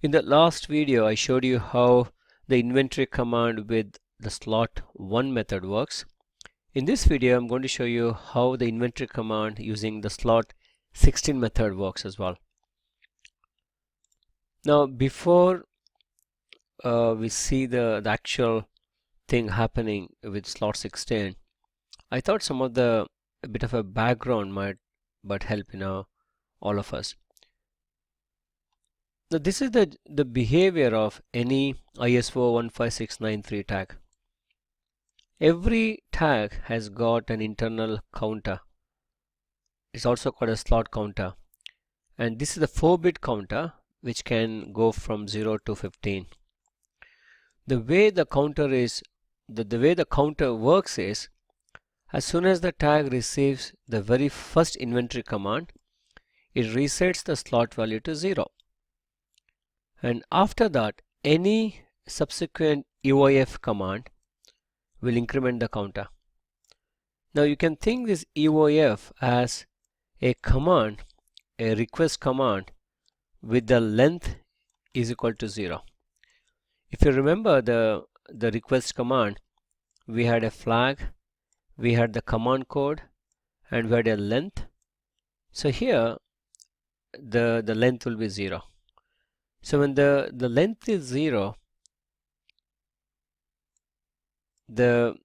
In the last video, I showed you how the inventory command with the slot 1 method works. In this video, I'm going to show you how the inventory command using the slot 16 method works as well. Now, before we see the actual thing happening with slot 16, I thought some of a bit of a background might help all of us. Now this is the behavior of any ISO 15693 tag. Every tag has got an internal counter. It's also called a slot counter, and this is the 4-bit counter which can go from 0 to 15. The way the counter works is, as soon as the tag receives the very first inventory command, it resets the slot value to 0. And after that, any subsequent EOF command will increment the counter. Now you can think this EOF as a command, a request command with the length is equal to 0. If you remember the request command, we had a flag, we had the command code, and we had a length. So here the length will be 0. So when the length is 0, the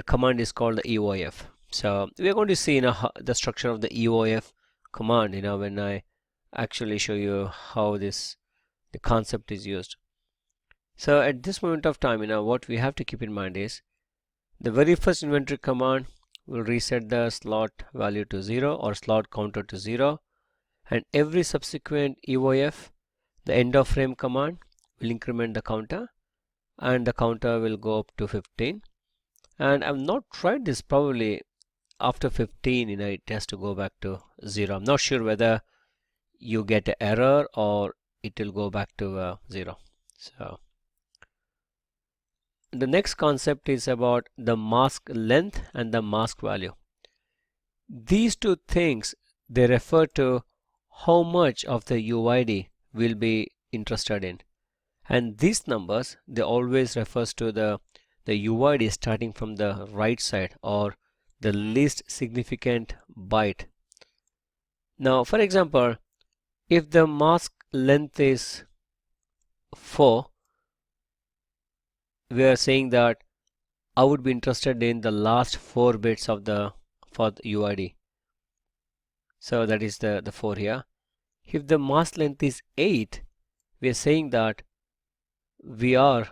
command is called the EOF. So we are going to see the structure of the EOF command when I actually show you how the concept is used. So at this moment of time, what we have to keep in mind is the very first inventory command will reset the slot value to 0 or slot counter to 0, and every subsequent EOF, the end of frame command, will increment the counter, and the counter will go up to 15. And I've not tried this, probably after 15 it has to go back to 0. I'm not sure whether you get an error or it will go back to 0. So the next concept is about the mask length and the mask value. These two things, they refer to how much of the UID we'll be interested in, and these numbers, they always refers to the UID starting from the right side or the least significant byte. Now for example, if the mask length is 4, we are saying that I would be interested in the last 4 bits for the UID. So that is the 4 here. If the mask length is 8, we are saying that we are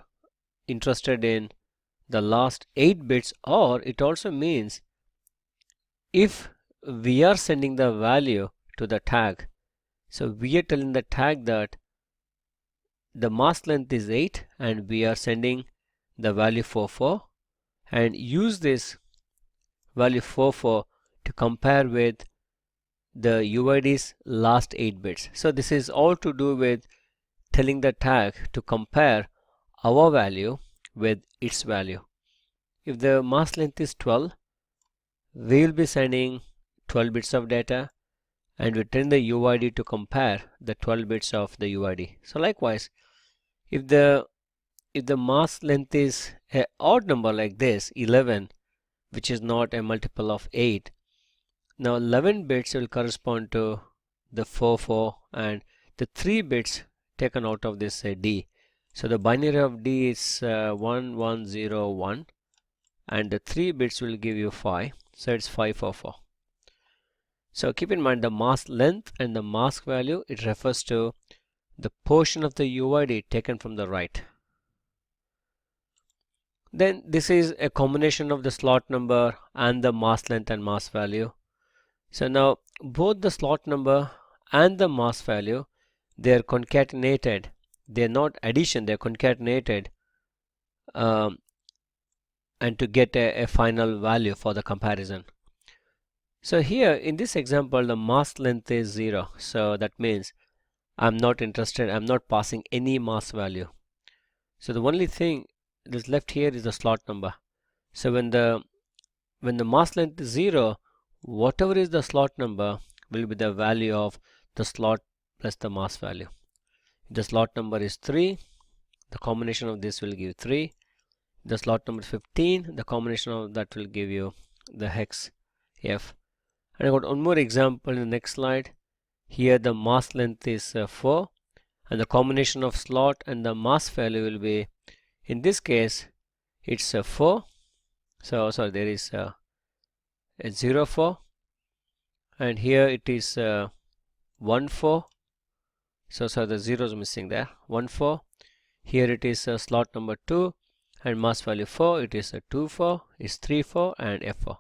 interested in the last 8 bits, or it also means if we are sending the value to the tag, so we are telling the tag that the mask length is 8 and we are sending the value 44, and use this value 44 to compare with the UID's last 8 bits. So this is all to do with telling the tag to compare our value with its value. If the mask length is 12, we will be sending 12 bits of data, and we tell the UID to compare the 12 bits of the UID. So likewise, if the mask length is an odd number like this, 11, which is not a multiple of 8, now 11 bits will correspond to the 44, and the 3 bits taken out of this D. So the binary of D is 1101, and the 3 bits will give you 5, so it's 544. So keep in mind the mask length and the mask value, it refers to the portion of the UID taken from the right. Then this is a combination of the slot number and the mask length and mask value. So now both the slot number and the mask value, they are concatenated. They are not addition, they are concatenated, and to get a final value for the comparison. So here in this example, the mask length is 0, so that means I'm not interested, I'm not passing any mask value. So the only thing that's left here is the slot number. So when the mask length is 0, whatever is the slot number will be the value of the slot plus the mask value. The slot number is 3. The combination of this will give 3. The slot number 15, the combination of that will give you the hex F. And I got one more example in the next slide. Here the mask length is 4, and the combination of slot and the mask value will be, in this case it's 4. So sorry, there is a 0 4, and here it is 1 4. So the 0 is missing there. 1 4. Here it is slot number 2, and mask value 4. It is 2 4, is 3 4, and F4.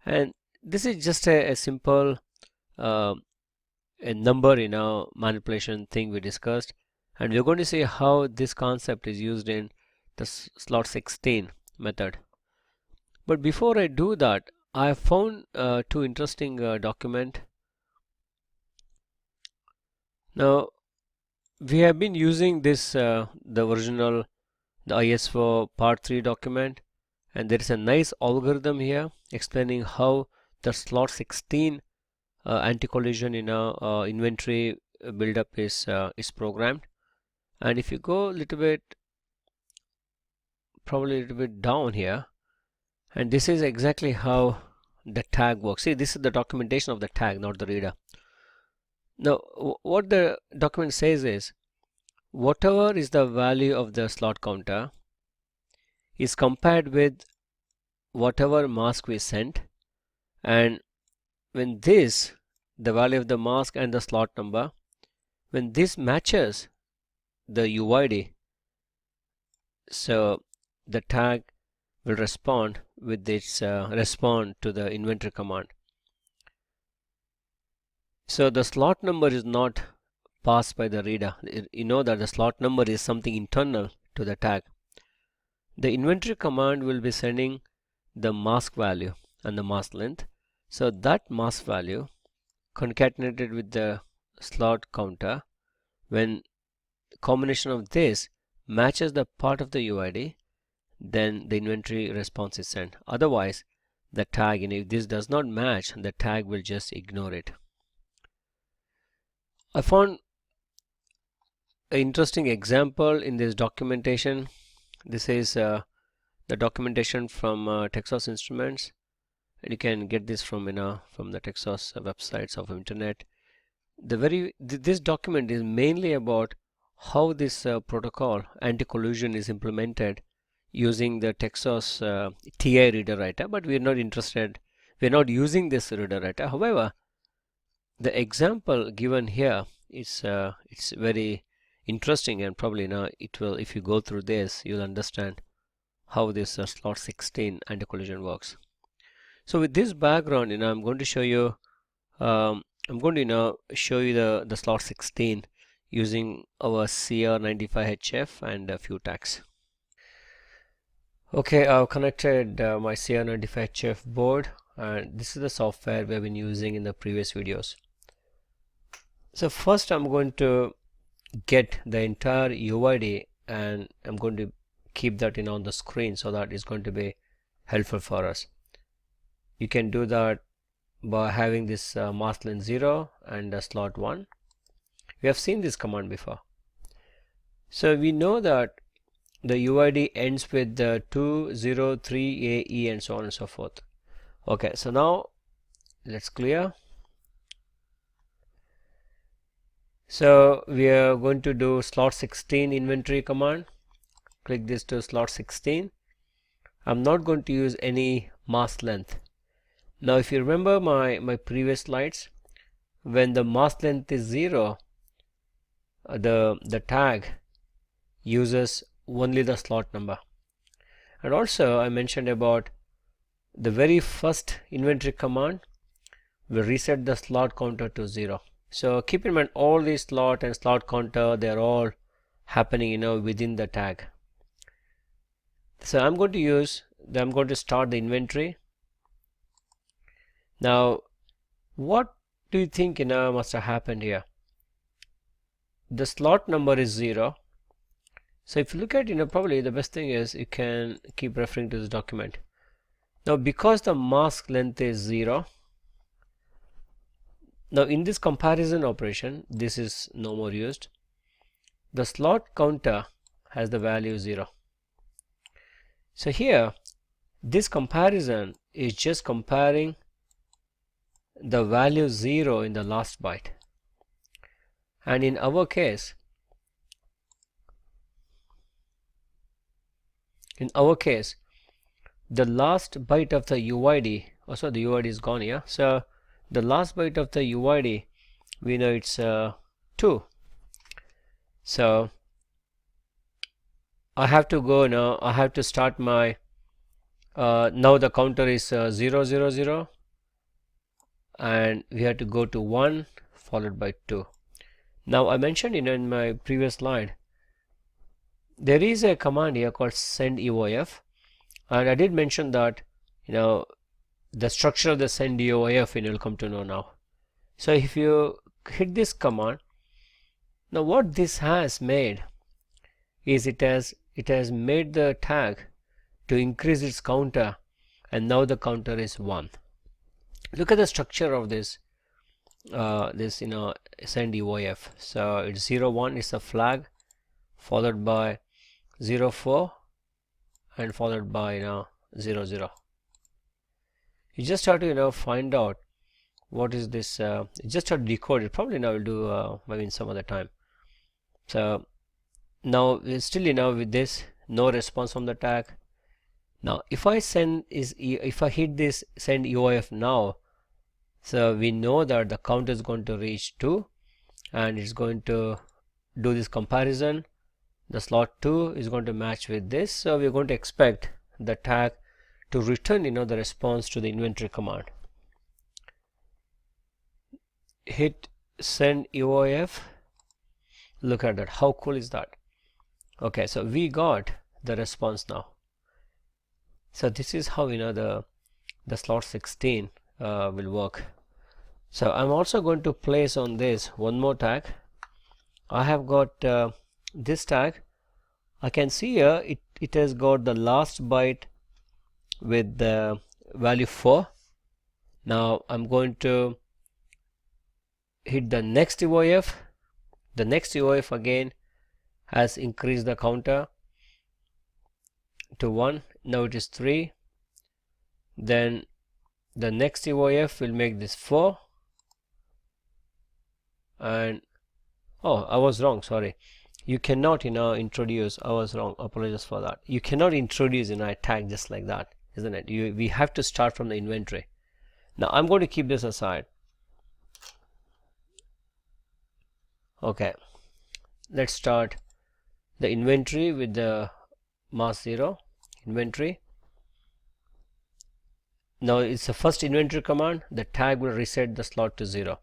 And this is just a simple a number manipulation thing we discussed, and we're going to see how this concept is used in the slot 16 method. But before I do that, I found two interesting document. Now we have been using this the original, the ISO part 3 document, and there is a nice algorithm here explaining how the slot 16 anti-collision inventory buildup is programmed. And if you go a little bit, probably a little bit down here, and this is exactly how the tag works. See, this is the documentation of the tag, not the reader. Now what the document says is, whatever is the value of the slot counter is compared with whatever mask we sent, and when this, the value of the mask and the slot number, when this matches the UID, so the tag will respond with its respond to the inventory command. So the slot number is not passed by the reader. You know that the slot number is something internal to the tag. The inventory command will be sending the mask value and the mask length. So that mask value concatenated with the slot counter, when the combination of this matches the part of the UID, then the inventory response is sent. Otherwise the tag, and if this does not match, the tag will just ignore it. I found an interesting example in this documentation. This is the documentation from Texas Instruments, and you can get this from from the Texas websites of internet. This document is mainly about how this protocol anti-collision is implemented using the Texas TI reader writer, but we are not interested. We are not using this reader writer. However, the example given here is it's very interesting, and probably it will, if you go through this, you'll understand how this slot 16 anti-collision works. So with this background, I'm going to show you show you the slot 16 using our CR95HF and a few tags. Okay, I've connected my CR95HF board, and this is the software we have been using in the previous videos. So first I'm going to get the entire UID, and I'm going to keep that on the screen, so that is going to be helpful for us. You can do that by having this mask length 0 and slot 1. We have seen this command before. So we know that the UID ends with 203AE and so on and so forth. Okay, so now let's clear. So we are going to do slot 16 inventory command. Click this to slot 16. I'm not going to use any mask length. Now if you remember my previous slides, when the mask length is 0, the tag uses only the slot number. And also I mentioned about the very first inventory command will reset the slot counter to 0. So keep in mind, all these slot and slot counter, they are all happening within the tag. So I'm going to start the inventory. Now what do you think must have happened here? The slot number is 0. So if you look at probably the best thing is you can keep referring to this document. Now because the mask length is 0, now in this comparison operation, this is no more used. the slot counter has the value 0. So here this comparison is just comparing the value 0 in the last byte, and in our case the last byte of the UID, also the UID is gone here, so the last byte of the UID we know it's 2. So I have to go now, I have to start my now the counter is 0 0 0, and we have to go to 1 followed by 2. Now I mentioned in my previous slide there is a command here called send EOF, and I did mention that the structure of the send EOF you'll come to know now. So if you hit this command, now what this has made is it has made the tag to increase its counter, and now the counter is 1. Look at the structure of this send EOF. So it's 0 1 is a flag, followed by 0 4, and followed by 0 0. You just have to find out what is this. You just have to decode it. Probably now we'll do maybe in some other time. So now we're still with this no response from the tag. Now if I hit this send EOF now, so we know that the count is going to reach 2, and it's going to do this comparison. The slot 2 is going to match with this, so we're going to expect the tag to return the response to the inventory command. Hit send EOF. Look at that, how cool is that? Okay, so we got the response now. So this is how the slot 16 will work. So I'm also going to place on this one more tag. I have got this tag. I can see here it has got the last byte with the value 4. Now I'm going to hit the next EOF. The next EOF again has increased the counter to 1. Now it is 3. Then the next EOF will make this 4, and I was wrong, sorry. You cannot introduce, I was wrong, apologize for that. You cannot introduce a tag just like that, isn't it? We have to start from the inventory. Now I'm going to keep this aside. Okay, let's start the inventory with the mask 0 inventory. Now it's the first inventory command. The tag will reset the slot to 0.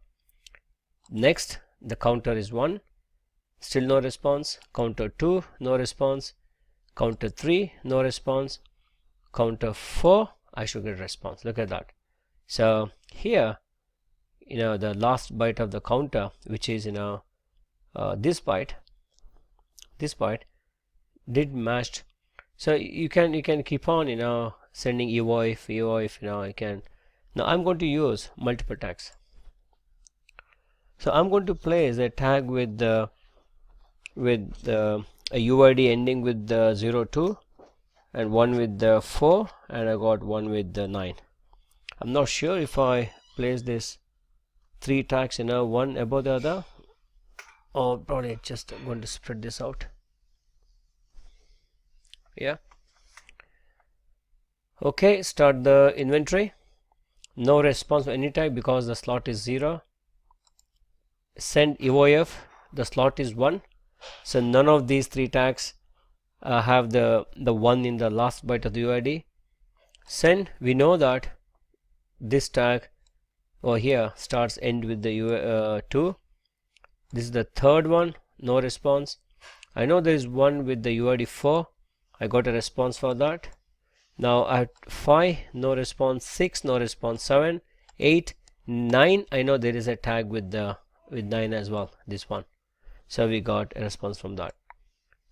Next, the counter is 1, still no response. Counter 2, no response. Counter 3, no response. Counter 4, I should get a response. Look at that. So here the last byte of the counter, which is this byte did matched. So you can keep on sending EOF, you can. Now I'm going to use multiple tags. So I'm going to place a tag with a UID ending with the 02, and one with the 4, and I got one with the 9. I'm not sure if I place this 3 tags one above the other, or probably just going to spread this out. Yeah. Okay, start the inventory. No response of any type because the slot is 0. Send EOF, the slot is 1, so none of these 3 tags have the 1 in the last byte of the UID. Send, we know that this tag over here starts end with the 2. This is the third one, no response. I know there is one with the UID 4. I got a response for that. Now I have 5, no response. 6, no response. 7, 8, 9. I know there is a tag with 9 as well, this one. So we got a response from that.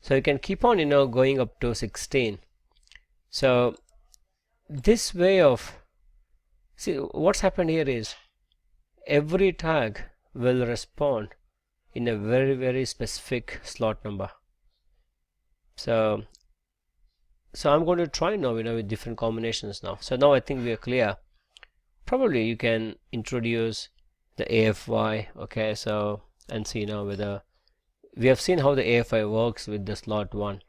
So you can keep on going up to 16. So this way of, see what's happened here is every tag will respond in a very specific slot number. So I'm going to try now, with different combinations now. So now I think we are clear. Probably you can introduce the AFY, okay, so and see now whether we have seen how the AFI works with the slot 1.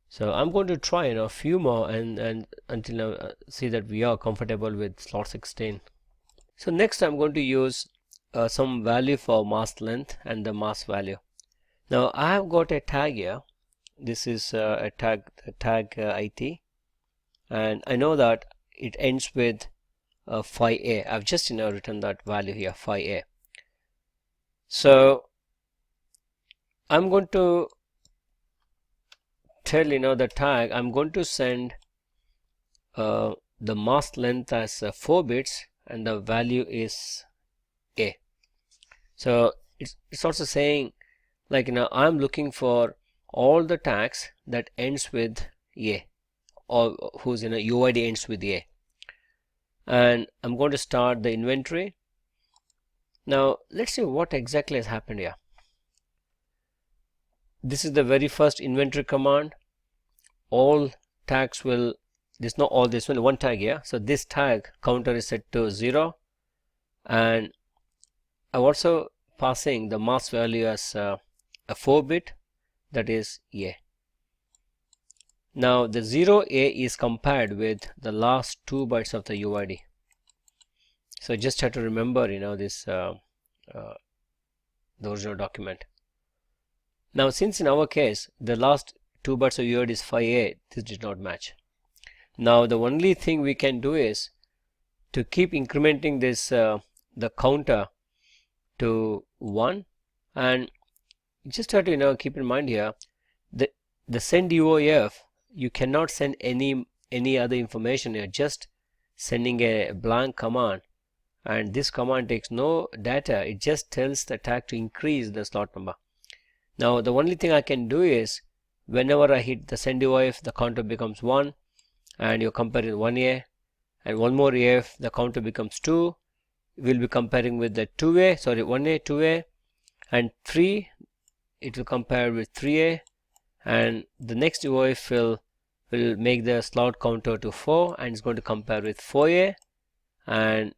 So I'm going to try a few more and until now see that we are comfortable with slot 16. So next I'm going to use some value for mask length and the mask value. Now I have got a tag here. This is a tag IT, and I know that it ends with phi A. I've just written that value here, phi A. So I'm going to tell the tag I'm going to send the mask length as 4 bits and the value is A. So it's also saying like I'm looking for all the tags that ends with A, or whose UID ends with A, and I'm going to start the inventory. Now let's see what exactly has happened here. This is the very first inventory command. All tags will, this not all, this one tag here. So this tag counter is set to 0, and I'm also passing the mask value as a 4-bit, that is A. Now the 0A is compared with the last 2 bytes of the UID. So just have to remember this the original document. Now since in our case the last 2 bytes of UID is phi A, this did not match. Now the only thing we can do is to keep incrementing this the counter to 1, and just have to keep in mind here the send UOF, you cannot send any other information. You're just sending a blank command, and this command takes no data. It just tells the tag to increase the slot number. Now the only thing I can do is whenever I hit the send UOF, the counter becomes 1, and you're comparing 1A, and one more AF, the counter becomes 2. We'll be comparing with the 2A, sorry, 1A, 2A, and 3, it will compare with 3A, and the next UOF will make the slot counter to 4, and it's going to compare with 4A, and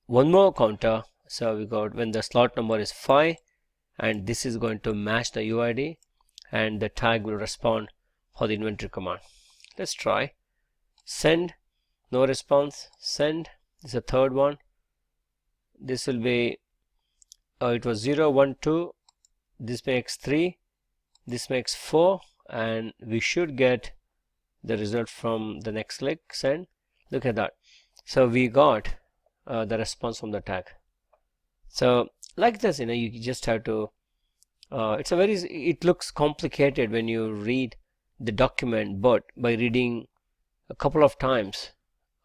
one more counter. So we got when the slot number is 5, and this is going to match the UID, and the tag will respond for the inventory command. Let's try. Send, no response. Send, this is the third one. This will be it was 0, 1, 2, this makes 3, this makes 4, and we should get the result from the next click, send. Look at that. So we got the response from the tag. So like this, you just have to it looks complicated when you read the document, but by reading a couple of times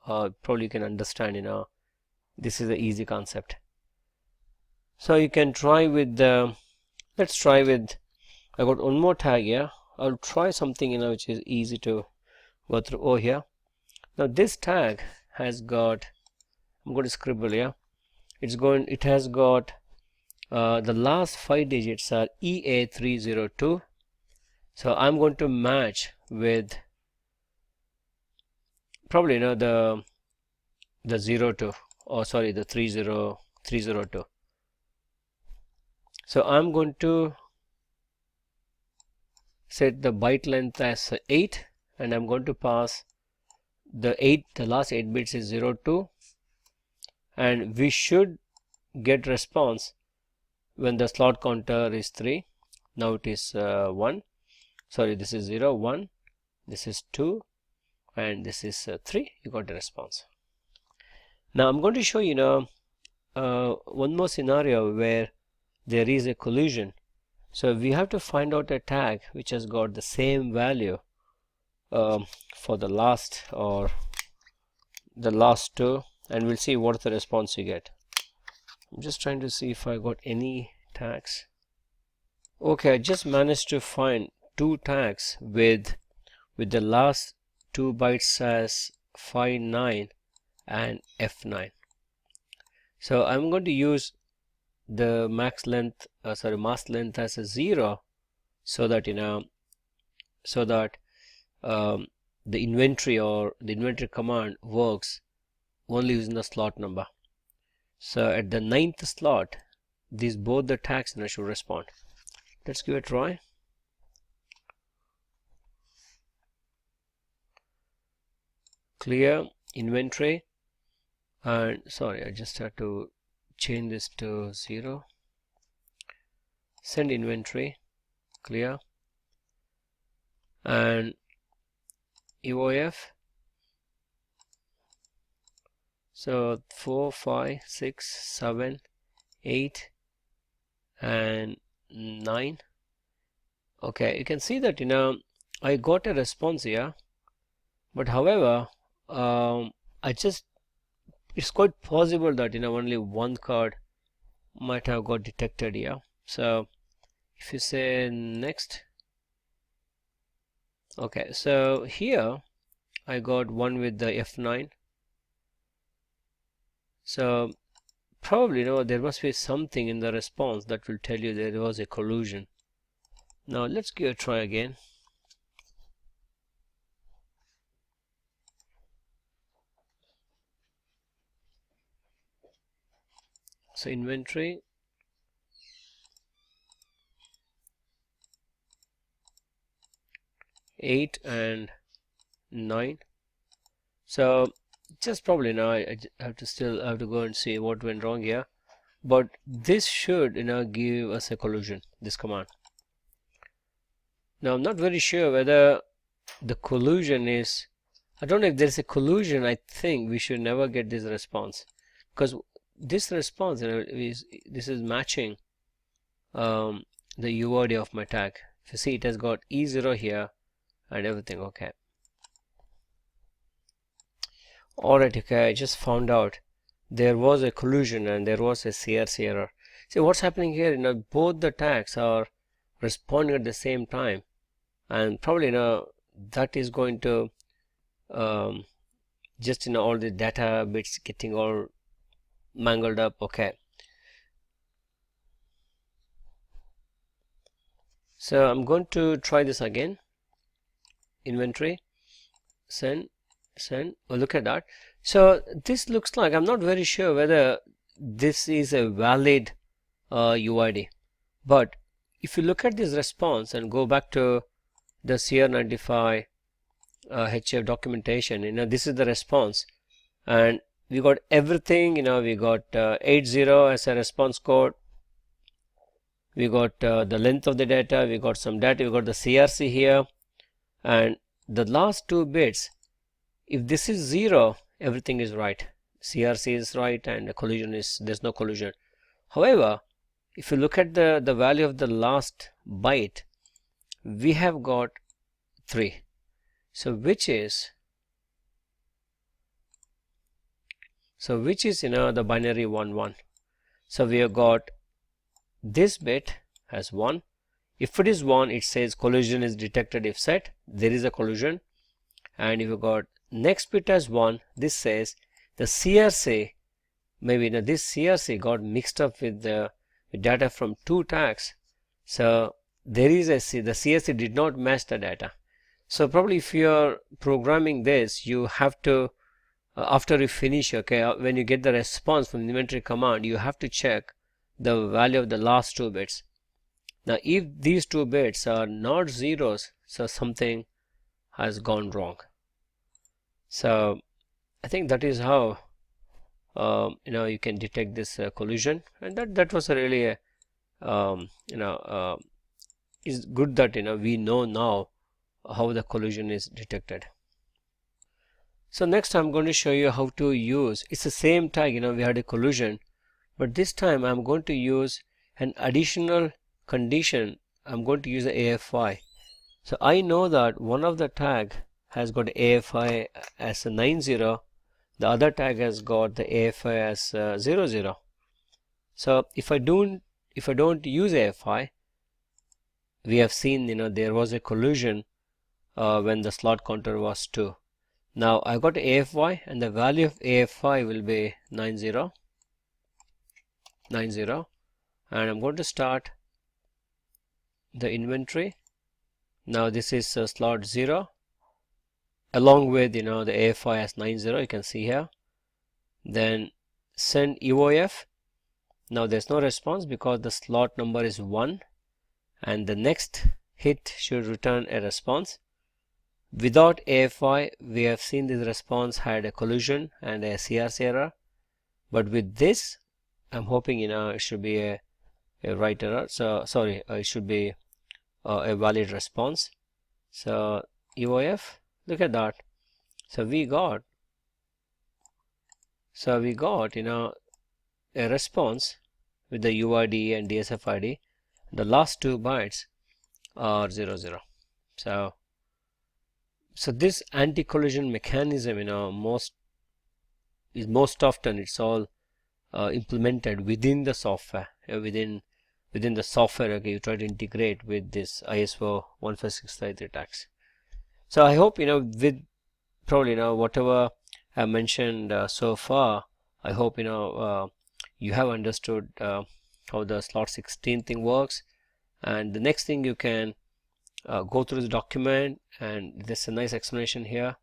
probably you can understand this is an easy concept. So you can try with let's try with, I got one more tag here. I'll try something which is easy to go through over here. Now this tag has got, I'm going to scribble here, it has got the last 5 digits are EA302. So I'm going to match with probably the 02, or sorry, the 30302. So I'm going to set the byte length as 8, and I'm going to pass the last 8 bits is 02, and we should get response when the slot counter is 3. Now it is 1, sorry, this is 0, 1, this is 2, and this is 3. You got the response. Now I'm going to show one more scenario where there is a collision. So we have to find out a tag which has got the same value for the last or the last 2, and we'll see what the response you get. I'm just trying to see if I got any tags. Okay, I just managed to find 2 tags with the last 2 bytes as 59 and F9. So I'm going to use the max length, mask length as a 0, so that the inventory or the inventory command works only using the slot number. So at the 9th slot, these both the tags should respond. Let's give it a try. Clear inventory, and sorry, I just had to change this to 0. Send inventory, clear, and EOF. So 4, 5, 6, 7, 8 and 9. Okay, you can see that I got a response here, but however it's quite possible that only one card might have got detected here. So if you say next, okay, so here I got one with the F9. So probably there must be something in the response that will tell you there was a collusion. Now let's give it a try again. So inventory, eight and 9. So just probably now I have to go and see what went wrong here, but this should give us a collusion, this command. Now I'm not very sure whether the collusion is, I don't know if there's a collusion. I think we should never get this response, because this response this is matching the UID of my tag. If you see, it has got E0 here and everything. Okay, alright, okay, I just found out there was a collusion and there was a CRC error. See what's happening here, both the tags are responding at the same time, and probably that is going to just all the data bits getting all mangled up. Okay, so I'm going to try this again. Inventory, send. Oh, look at that. So this looks like, I'm not very sure whether this is a valid UID, but if you look at this response and go back to the CR95 HF documentation, this is the response, and we got everything. We got 80 as a response code, we got the length of the data, we got some data, we got the CRC here, and the last 2 bits, if this is 0, everything is right, CRC is right, and the collusion is, there's no collusion. However, if you look at the value of the last byte, we have got 3. So which is the binary 1 1. So we have got this bit as 1. If it is 1, it says collusion is detected if set, there is a collusion. And if you got next bit as 1, this says the CRC, maybe this CRC got mixed up with the data from 2 tags. So there is the CRC did not match the data. So probably if you are programming this, you have to after you finish, okay, when you get the response from the inventory command, you have to check the value of the last 2 bits. Now if these 2 bits are not zeros, so something has gone wrong. So I think that is how you can detect this collusion, and that was really is good that we know now how the collusion is detected. So next I'm going to show you how to use, it's the same tag, we had a collusion, but this time I'm going to use an additional condition. I'm going to use the AFI. So I know that one of the tag has got AFI as a 90, the other tag has got the AFI as 00. So if I don't use AFI, we have seen there was a collusion when the slot counter was 2. Now I got AFY, and the value of AFY will be 90. and I'm going to start the inventory. Now this is slot 0 along with the AFI as 90, you can see here. Then send UOF. Now there's no response because the slot number is 1, and the next hit should return a response. Without AFI, we have seen this response had a collision and a CRC error, but with this I'm hoping it should be a right error. So sorry, it should be a valid response. So UOF, look at that. So we got a response with the UID and DSF ID. The last 2 bytes are 00. So this anti-collision mechanism, most often it's all implemented within the software. Within the software, okay, you try to integrate with this ISO 15653 tags. So I hope with probably whatever I mentioned so far, I hope you have understood how the slot 16 thing works. And the next thing, you can go through the document, and there's a nice explanation here.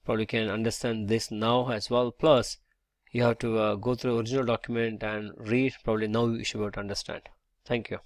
Probably can understand this now as well. Plus you have to go through the original document and read. Probably now you should be able to understand. Thank you.